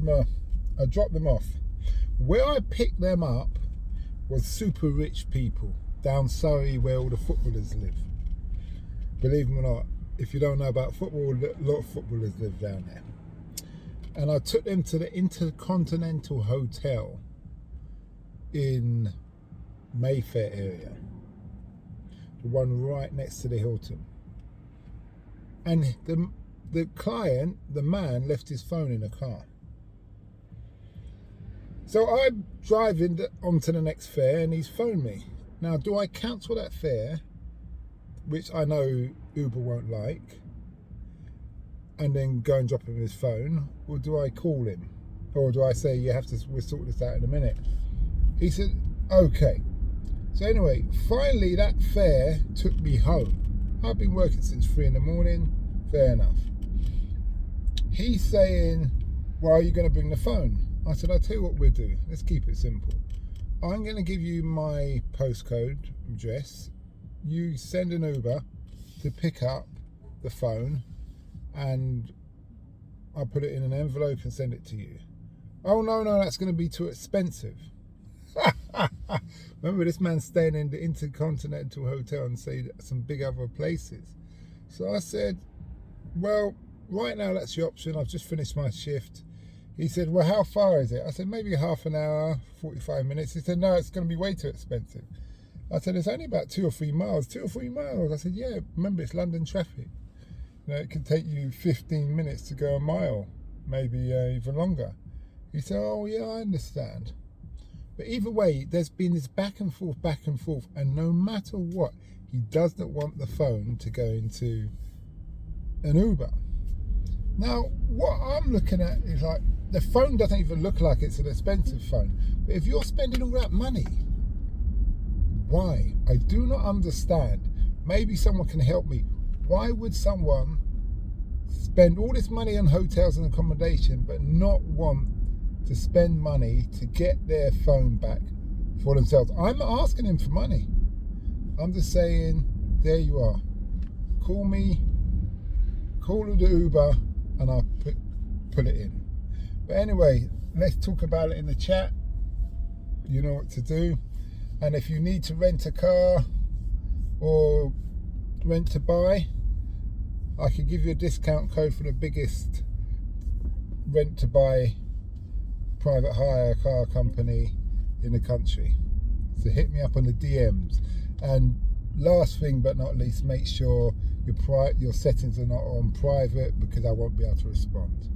I dropped them off. Where I picked them up was super rich people down Surrey, where all the footballers live. Believe me or not, if you don't know about football, a lot of footballers live down there. And I took them to the Intercontinental Hotel in Mayfair area, the one right next to the Hilton. And the client, the man, left his phone in the car. So I'm driving onto the next fare and he's phoned me. Now, do I cancel that fare, which I know Uber won't like, and then go and drop him his phone, or do I call him? Or do I say, we'll sort this out in a minute? He said, okay. So anyway, finally that fare took me home. I've been working since 3 in the morning, fair enough. He's saying, well, are you going to bring the phone? I said, I'll tell you what we'll do. Let's keep it simple. I'm going to give you my postcode address. You send an Uber to pick up the phone and I'll put it in an envelope and send it to you. Oh, no, that's going to be too expensive. Remember, this man's staying in the Intercontinental Hotel and say some big other places. So I said, well, right now that's your option. I've just finished my shift. He said, well, how far is it? I said, maybe half an hour, 45 minutes. He said, no, it's going to be way too expensive. I said, it's only about 2 or 3 miles. 2 or 3 miles? I said, yeah, remember, it's London traffic. You know, it can take you 15 minutes to go a mile, maybe even longer. He said, oh, yeah, I understand. But either way, there's been this back and forth, and no matter what, he does not want the phone to go into an Uber. Now, what I'm looking at is like, the phone doesn't even look like it's an expensive phone. But if you're spending all that money, why? I do not understand. Maybe someone can help me. Why would someone spend all this money on hotels and accommodation but not want to spend money to get their phone back for themselves? I'm not asking him for money. I'm just saying, there you are. Call me, call the Uber, and I'll put it in. But anyway, let's talk about it in the chat. You know what to do. And if you need to rent a car or rent to buy, I can give you a discount code for the biggest rent to buy private hire car company in the country. So hit me up on the DMs. And last thing but not least, make sure your settings are not on private, because I won't be able to respond.